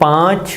5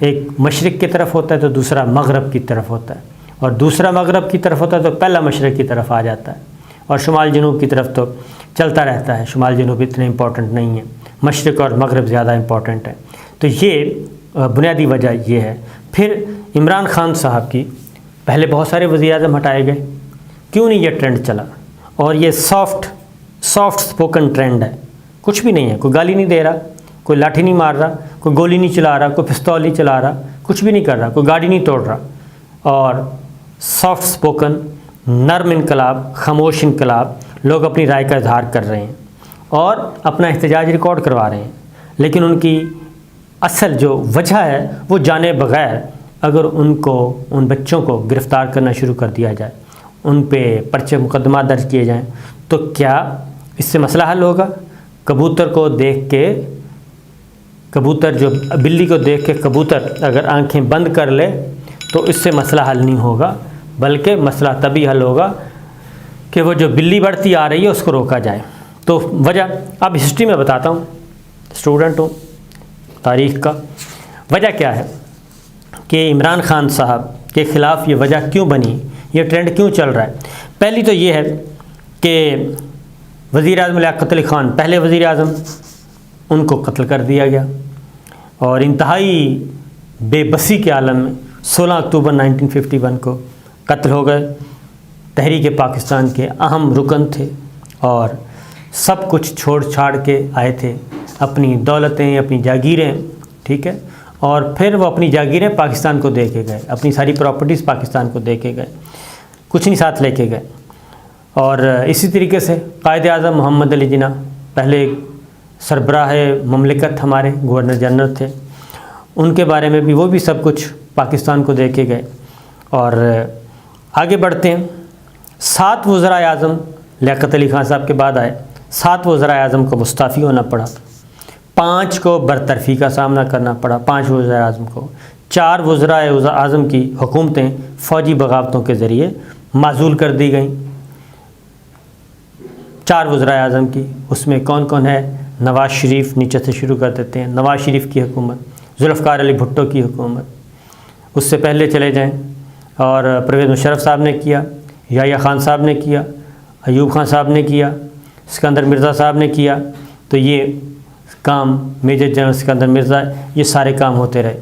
ایک مشرق کی طرف ہوتا ہے تو دوسرا مغرب کی طرف ہوتا ہے، اور دوسرا مغرب کی طرف ہوتا ہے تو پہلا مشرق کی طرف آ جاتا ہے، اور شمال جنوب کی طرف تو چلتا رہتا ہے۔ شمال جنوب اتنے امپورٹنٹ نہیں ہیں، مشرق اور مغرب زیادہ امپورٹنٹ ہے۔ تو یہ بنیادی وجہ یہ ہے۔ پھر عمران خان صاحب کی پہلے بہت سارے وزیر اعظم ہٹائے گئے، کیوں نہیں یہ ٹرینڈ چلا؟ اور یہ سافٹ سپوکن ٹرینڈ ہے، کچھ بھی نہیں ہے، کوئی گالی نہیں دے رہا، کوئی لاٹھی نہیں مار رہا، کوئی گولی نہیں چلا رہا، کوئی پستول نہیں چلا رہا، کچھ بھی نہیں کر رہا، کوئی گاڑی نہیں توڑ رہا، اور سافٹ سپوکن، نرم انقلاب، خاموش انقلاب، لوگ اپنی رائے کا اظہار کر رہے ہیں اور اپنا احتجاج ریکارڈ کروا رہے ہیں، لیکن ان کی اصل جو وجہ ہے وہ جانے بغیر اگر ان بچوں کو گرفتار کرنا شروع کر دیا جائے، ان پہ پرچے مقدمات درج کیے جائیں، تو کیا اس سے مسئلہ حل ہوگا؟ بلی کو دیکھ کے کبوتر اگر آنکھیں بند کر لے تو اس سے مسئلہ حل نہیں ہوگا، بلکہ مسئلہ تبھی حل ہوگا کہ وہ جو بلی بڑھتی آ رہی ہے اس کو روکا جائے۔ تو وجہ اب ہسٹری میں بتاتا ہوں، اسٹوڈنٹ ہوں تاریخ کا۔ وجہ کیا ہے کہ عمران خان صاحب کے خلاف یہ وجہ کیوں بنی، یہ ٹرینڈ کیوں چل رہا ہے؟ پہلی تو یہ ہے کہ وزیر اعظم لیاقت علی خان، پہلے وزیر اعظم، ان کو قتل کر دیا گیا، اور انتہائی بے بسی کے عالم میں 16 اکتوبر 1951 کو قتل ہو گئے۔ تحریک پاکستان کے اہم رکن تھے اور سب کچھ چھوڑ چھاڑ کے آئے تھے، اپنی دولتیں، اپنی جاگیریں، ٹھیک ہے، اور پھر وہ اپنی جاگیریں پاکستان کو دے کے گئے، اپنی ساری پراپرٹیز پاکستان کو دے کے گئے، کچھ نہیں ساتھ لے کے گئے۔ اور اسی طریقے سے قائد اعظم محمد علی جناح پہلے سربراہ مملکت ہمارے گورنر جنرل تھے، ان کے بارے میں بھی وہ بھی سب کچھ پاکستان کو دے کے گئے۔ اور آگے بڑھتے ہیں، 7 وزراء اعظم لیاقت علی خان صاحب کے بعد آئے، 7 وزراء اعظم کو مستعفی ہونا پڑا، 5 کو برطرفی کا سامنا کرنا پڑا، 5 وزراء اعظم کو۔ 4 وزراء اعظم کی حکومتیں فوجی بغاوتوں کے ذریعے معزول کر دی گئیں۔ 4 وزراء اعظم کی، اس میں کون کون ہے؟ نواز شریف، نیچے سے شروع کر دیتے ہیں، نواز شریف کی حکومت، ذوالفقار علی بھٹو کی حکومت، اس سے پہلے چلے جائیں، اور پرویز مشرف صاحب نے کیا، یحییٰ خان صاحب نے کیا، ایوب خان صاحب نے کیا، اسکندر مرزا صاحب نے کیا۔ تو یہ کام، میجر جنرل اسکندر مرزا، یہ سارے کام ہوتے رہے،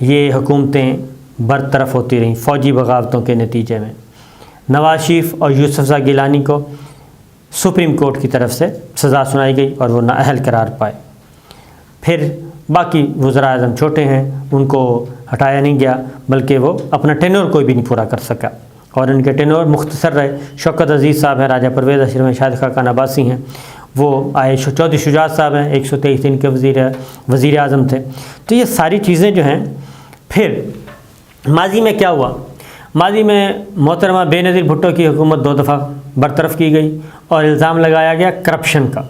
یہ حکومتیں برطرف ہوتی رہیں فوجی بغاوتوں کے نتیجے میں۔ نواز شریف اور یوسف زئی گیلانی کو سپریم کورٹ کی طرف سے سزا سنائی گئی اور وہ نااہل قرار پائے۔ پھر باقی وزراء اعظم چھوٹے ہیں، ان کو ہٹایا نہیں گیا، بلکہ وہ اپنا ٹینور کوئی بھی نہیں پورا کر سکا، اور ان کے ٹینور مختصر رہے۔ شوکت عزیز صاحب ہیں، راجہ پرویز اشرف ہیں، شاہد خاقان عباسی ہیں، وہ آئے، چودھری شجاعت صاحب ہیں، 123 دن کے وزیر اعظم تھے۔ تو یہ ساری چیزیں جو ہیں، پھر ماضی میں کیا ہوا؟ ماضی میں محترمہ بے نظیر بھٹو کی حکومت 2 دفعہ برطرف کی گئی اور الزام لگایا گیا کرپشن کا۔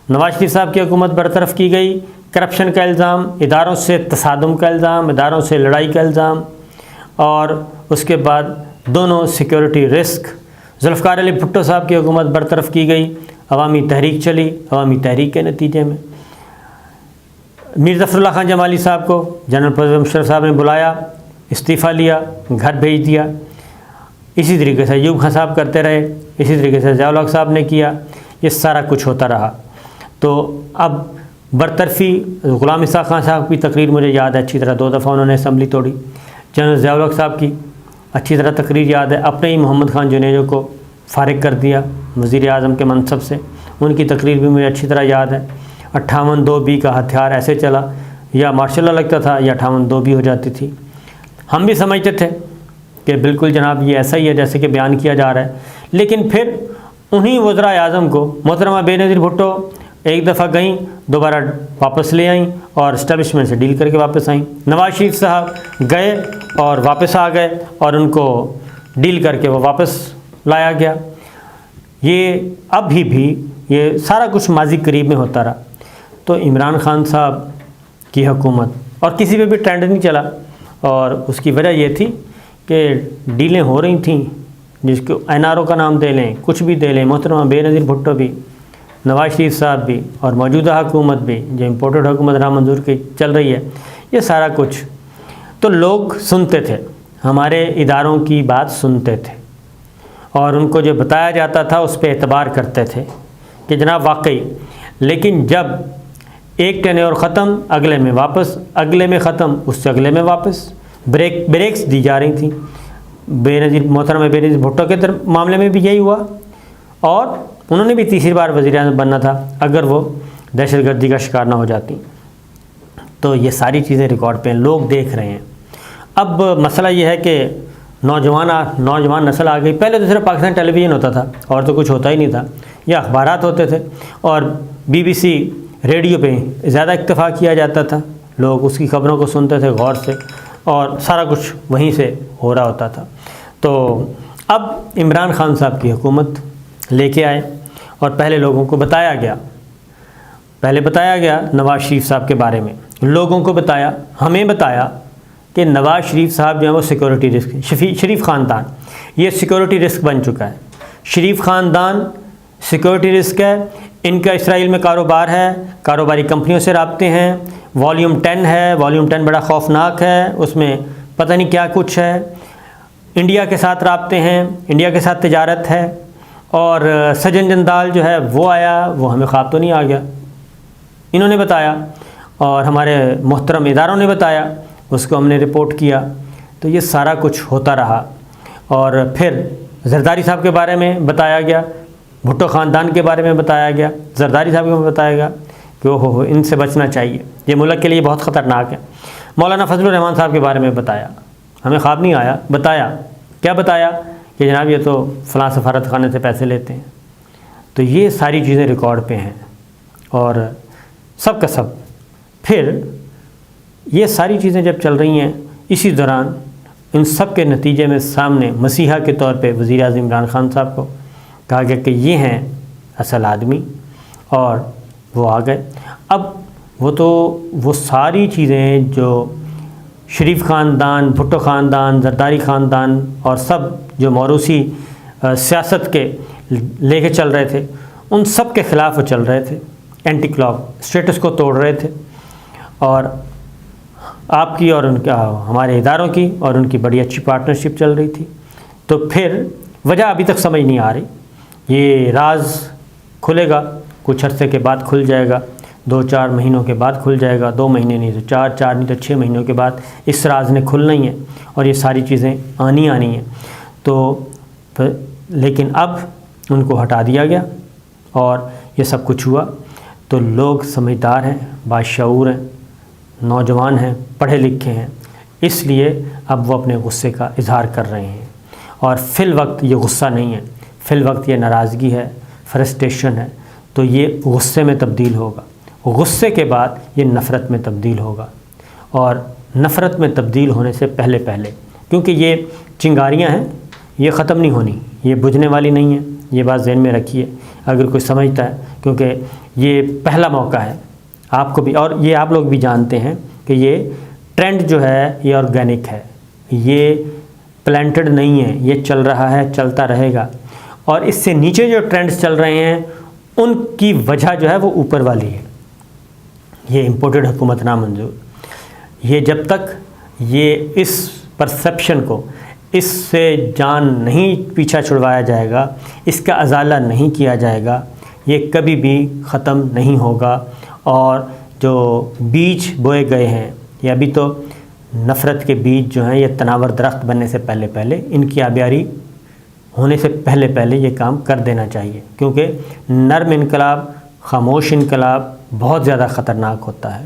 نواز شریف صاحب کی حکومت برطرف کی گئی، کرپشن کا الزام، اداروں سے تصادم کا الزام، اداروں سے لڑائی کا الزام، اور اس کے بعد دونوں سیکیورٹی رسک۔ ذوالفقار علی بھٹو صاحب کی حکومت برطرف کی گئی، عوامی تحریک چلی، عوامی تحریک کے نتیجے میں میر ظفر اللہ خان جمالی صاحب کو جنرل پرویز مشرف صاحب نے بلایا، استعفیٰ لیا، گھر بھیج دیا۔ اسی طریقے سے ایوب خان صاحب کرتے رہے، اسی طریقے سے ضیاء الحق صاحب نے کیا، یہ سارا کچھ ہوتا رہا۔ تو اب برطرفی، غلام اسحاق خان صاحب کی تقریر مجھے یاد ہے اچھی طرح، 2 دفعہ انہوں نے اسمبلی توڑی۔ جنرل ضیاء الحق صاحب کی اچھی طرح تقریر یاد ہے، اپنے ہی محمد خان جنیجو کو فارغ کر دیا وزیر اعظم کے منصب سے، ان کی تقریر بھی مجھے اچھی طرح یاد ہے۔ 58(2)B کا ہتھیار ایسے چلا، یا مارشل لا لگتا تھا یا 58(2)B ہو جاتی تھی۔ ہم بھی سمجھتے تھے کہ بالکل جناب یہ ایسا ہی ہے جیسے کہ بیان کیا جا رہا ہے، لیکن پھر انہی وزراء اعظم کو محترمہ بے نظیر بھٹو ایک دفعہ گئیں، دوبارہ واپس لے آئیں اور اسٹیبلشمنٹ سے ڈیل کر کے واپس آئیں۔ نواز شریف صاحب گئے اور واپس آ گئے اور ان کو ڈیل کر کے وہ واپس لایا گیا۔ یہ ابھی بھی یہ سارا کچھ ماضی قریب میں ہوتا رہا۔ تو عمران خان صاحب کی حکومت اور کسی پہ بھی ٹرینڈ نہیں چلا، اور اس کی وجہ یہ تھی کہ ڈیلیں ہو رہی تھیں، جس کو NRO کا نام دے لیں، کچھ بھی دے لیں، محترمہ بے نظیر بھٹو بھی، نواز شریف صاحب بھی، اور موجودہ حکومت بھی جو امپورٹڈ حکومت نامنظور کی چل رہی ہے، یہ سارا کچھ تو لوگ سنتے تھے، ہمارے اداروں کی بات سنتے تھے اور ان کو جو بتایا جاتا تھا اس پہ اعتبار کرتے تھے کہ جناب واقعی. لیکن جب ایک ٹینیور ختم، اگلے میں واپس، اگلے میں ختم، اس سے اگلے میں واپس، بریکس دی جا رہی تھیں. محترم بے نظیر بھٹو کے معاملے میں بھی یہی ہوا اور انہوں نے بھی تیسری بار وزیر اعظم بننا تھا اگر وہ دہشت گردی کا شکار نہ ہو جاتی. تو یہ ساری چیزیں ریکارڈ پہ ہیں، لوگ دیکھ رہے ہیں. اب مسئلہ یہ ہے کہ نوجوان نسل آ گئی. پہلے تو صرف پاکستان ٹیلی ویژن ہوتا تھا اور تو کچھ ہوتا ہی نہیں تھا، یا اخبارات ہوتے تھے اور BBC ریڈیو پہ زیادہ اکتفا کیا جاتا تھا. لوگ اس کی خبروں کو سنتے تھے غور سے اور سارا کچھ وہیں سے ہو رہا ہوتا تھا. تو اب عمران خان صاحب کی حکومت لے کے آئے اور پہلے لوگوں کو بتایا گیا نواز شریف صاحب کے بارے میں. لوگوں کو بتایا، ہمیں بتایا کہ نواز شریف صاحب جو ہے وہ سیکورٹی رسک، شریف خاندان یہ سیکورٹی رسک بن چکا ہے. شریف خاندان سیکورٹی رسک ہے. ان کا اسرائیل میں کاروبار ہے، کاروباری کمپنیوں سے رابطے ہیں. والیوم 10 ہے، والیوم 10 بڑا خوفناک ہے، اس میں پتہ نہیں کیا کچھ ہے. انڈیا کے ساتھ رابطے ہیں، انڈیا کے ساتھ تجارت ہے. اور سجن جندال جو ہے وہ آیا، وہ ہمیں خواب تو نہیں آ گیا، انہوں نے بتایا اور ہمارے محترم اداروں نے بتایا، اس کو ہم نے رپورٹ کیا. تو یہ سارا کچھ ہوتا رہا. اور پھر زرداری صاحب کے بارے میں بتایا گیا، بھٹو خاندان کے بارے میں بتایا گیا، زرداری صاحب کو بتایا گیا کہ ان سے بچنا چاہیے، یہ ملک کے لیے بہت خطرناک ہے. مولانا فضل الرحمان صاحب کے بارے میں بتایا، ہمیں خواب نہیں آیا، بتایا. کیا بتایا؟ کہ جناب یہ تو فلاں سفارت خانے سے پیسے لیتے ہیں. تو یہ ساری چیزیں ریکارڈ پہ ہیں اور سب کا سب. پھر یہ ساری چیزیں جب چل رہی ہیں، اسی دوران ان سب کے نتیجے میں سامنے مسیحا کے طور پہ وزیر اعظم عمران خان صاحب کو کہا گیا کہ یہ ہیں اصل آدمی، اور وہ آ گئے. اب وہ ساری چیزیں جو شریف خاندان، بھٹو خاندان، زرداری خاندان اور سب جو موروثی سیاست کے لے کے چل رہے تھے، ان سب کے خلاف وہ چل رہے تھے. اینٹی کلاک اسٹیٹس کو توڑ رہے تھے اور آپ کی اور ان کا ہمارے اداروں کی اور ان کی بڑی اچھی پارٹنرشپ چل رہی تھی. تو پھر وجہ ابھی تک سمجھ نہیں آ رہی. یہ راز کھلے گا، کچھ عرصے کے بعد کھل جائے گا، 2-4 مہینوں کے بعد کھل جائے گا، 2 مہینے نہیں تو 4 نہیں تو 6 مہینوں کے بعد اس راز نے کھلنا ہی ہے اور یہ ساری چیزیں آنی ہیں. تو لیکن اب ان کو ہٹا دیا گیا اور یہ سب کچھ ہوا. تو لوگ سمجھدار ہیں، باشعور ہیں، نوجوان ہیں، پڑھے لکھے ہیں، اس لیے اب وہ اپنے غصے کا اظہار کر رہے ہیں. اور فی الوقت یہ غصہ نہیں ہے، فی الوقت یہ ناراضگی ہے، فرسٹریشن ہے. تو یہ غصے میں تبدیل ہوگا، غصے کے بعد یہ نفرت میں تبدیل ہوگا. اور نفرت میں تبدیل ہونے سے پہلے کیونکہ یہ چنگاریاں ہیں، یہ ختم نہیں ہونی، یہ بجھنے والی نہیں ہیں. یہ بات ذہن میں رکھیے اگر کوئی سمجھتا ہے، کیونکہ یہ پہلا موقع ہے آپ کو بھی، اور یہ آپ لوگ بھی جانتے ہیں کہ یہ ٹرینڈ جو ہے یہ آرگینک ہے، یہ پلانٹڈ نہیں ہے، یہ چل رہا ہے، چلتا رہے گا. اور اس سے نیچے جو ٹرینڈز چل رہے ہیں ان کی وجہ جو ہے وہ اوپر والی ہے. یہ امپورٹڈ حکومت نامنظور. یہ جب تک یہ اس پرسیپشن کو، اس سے جان نہیں پیچھا چھڑوایا جائے گا، اس کا ازالہ نہیں کیا جائے گا، یہ کبھی بھی ختم نہیں ہوگا. اور جو بیج بوئے گئے ہیں، یہ ابھی تو نفرت کے بیج جو ہیں یہ تناور درخت بننے سے پہلے ان کی آبیاری ہونے سے پہلے یہ کام کر دینا چاہیے. کیونکہ نرم انقلاب، خاموش انقلاب بہت زیادہ خطرناک ہوتا ہے.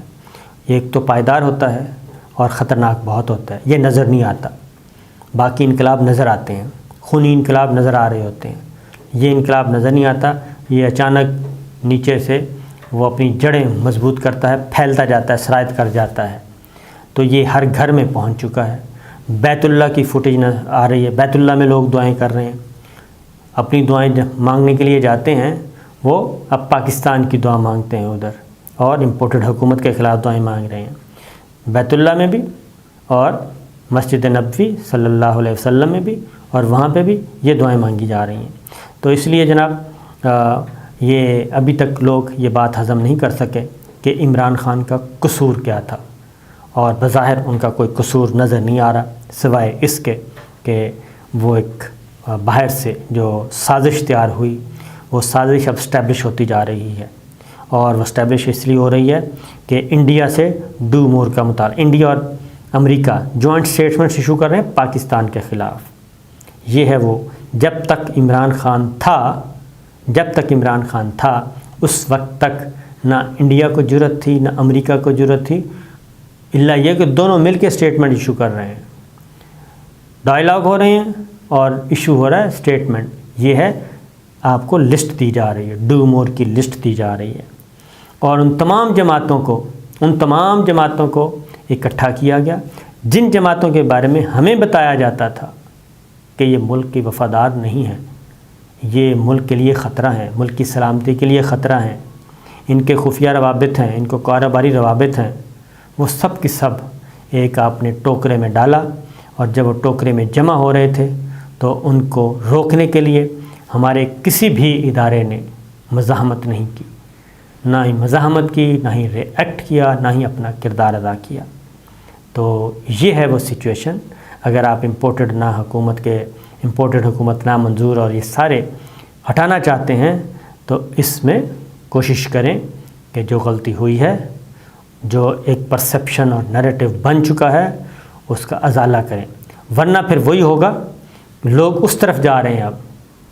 ایک تو پائیدار ہوتا ہے اور خطرناک بہت ہوتا ہے، یہ نظر نہیں آتا. باقی انقلاب نظر آتے ہیں، خونی انقلاب نظر آ رہے ہوتے ہیں، یہ انقلاب نظر نہیں آتا. یہ اچانک نیچے سے وہ اپنی جڑیں مضبوط کرتا ہے، پھیلتا جاتا ہے، سرایت کر جاتا ہے. تو یہ ہر گھر میں پہنچ چکا ہے. بیت اللہ کی فوٹیج آ رہی ہے، بیت اللہ میں لوگ دعائیں کر رہے ہیں. اپنی دعائیں مانگنے کے لیے جاتے ہیں، وہ اب پاکستان کی دعا مانگتے ہیں ادھر، اور امپورٹڈ حکومت کے خلاف دعائیں مانگ رہے ہیں. بیت اللہ میں بھی اور مسجد نبوی صلی اللہ علیہ وسلم میں بھی، اور وہاں پہ بھی یہ دعائیں مانگی جا رہی ہیں. تو اس لیے جناب یہ ابھی تک لوگ یہ بات ہضم نہیں کر سکے کہ عمران خان کا قصور کیا تھا اور بظاہر ان کا کوئی قصور نظر نہیں آ رہا سوائے اس کے کہ وہ ایک باہر سے جو سازش تیار ہوئی وہ سازش اب اسٹیبلش ہوتی جا رہی ہے، اور وہ اسٹیبلش اس لیے ہو رہی ہے کہ انڈیا سے ڈو مور کا مطالبہ، انڈیا اور امریکہ جوائنٹ اسٹیٹمنٹس ایشو کر رہے ہیں پاکستان کے خلاف۔ یہ ہے وہ جب تک عمران خان تھا اس وقت تک نہ انڈیا کو جرأت تھی نہ امریکہ کو جرأت تھی، الا یہ کہ دونوں مل کے اسٹیٹمنٹ ایشو کر رہے ہیں، ڈائیلاگ ہو رہے ہیں اور ایشو ہو رہا ہے اسٹیٹمنٹ۔ یہ ہے آپ کو لسٹ دی جا رہی ہے، ڈو مور کی لسٹ دی جا رہی ہے، اور ان تمام جماعتوں کو اکٹھا کیا گیا جن جماعتوں کے بارے میں ہمیں بتایا جاتا تھا کہ یہ ملک کی وفادار نہیں ہیں، یہ ملک کے لیے خطرہ ہیں، ملک کی سلامتی کے لیے خطرہ ہیں، ان کے خفیہ روابط ہیں، ان کو کاروباری روابط ہیں، وہ سب کی سب ایک آپ نے ٹوکرے میں ڈالا، اور جب وہ ٹوکرے میں جمع ہو رہے تھے تو ان کو روکنے کے لیے ہمارے کسی بھی ادارے نے مزاحمت نہیں کی، نہ ہی مزاحمت کی، نہ ہی ری ایکٹ کیا، نہ ہی اپنا کردار ادا کیا۔ تو یہ ہے وہ سچویشن۔ اگر آپ امپورٹڈ حکومت نامنظور اور یہ سارے ہٹانا چاہتے ہیں تو اس میں کوشش کریں کہ جو غلطی ہوئی ہے، جو ایک پرسیپشن اور نیریٹو بن چکا ہے، اس کا ازالہ کریں، ورنہ پھر وہی ہوگا۔ لوگ اس طرف جا رہے ہیں، اب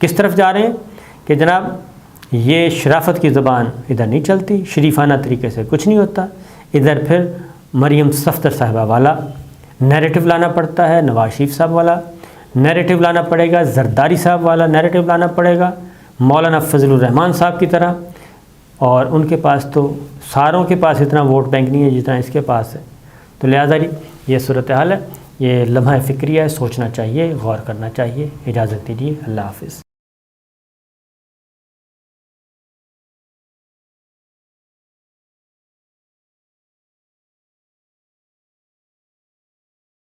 کس طرف جا رہے ہیں کہ جناب یہ شرافت کی زبان ادھر نہیں چلتی، شریفانہ طریقے سے کچھ نہیں ہوتا، ادھر پھر مریم صفدر صاحبہ والا نیریٹو لانا پڑتا ہے، نواز شریف صاحب والا نیریٹو لانا پڑے گا، زرداری صاحب والا نیریٹو لانا پڑے گا، مولانا فضل الرحمان صاحب کی طرح، اور ان کے پاس تو ساروں کے پاس اتنا ووٹ بینک نہیں ہے جتنا اس کے پاس ہے۔ تو لہٰذا یہ صورتحال ہے، یہ لمحہ فکریہ ہے، سوچنا چاہیے، غور کرنا چاہیے۔ اجازت دیجیے، اللہ حافظ۔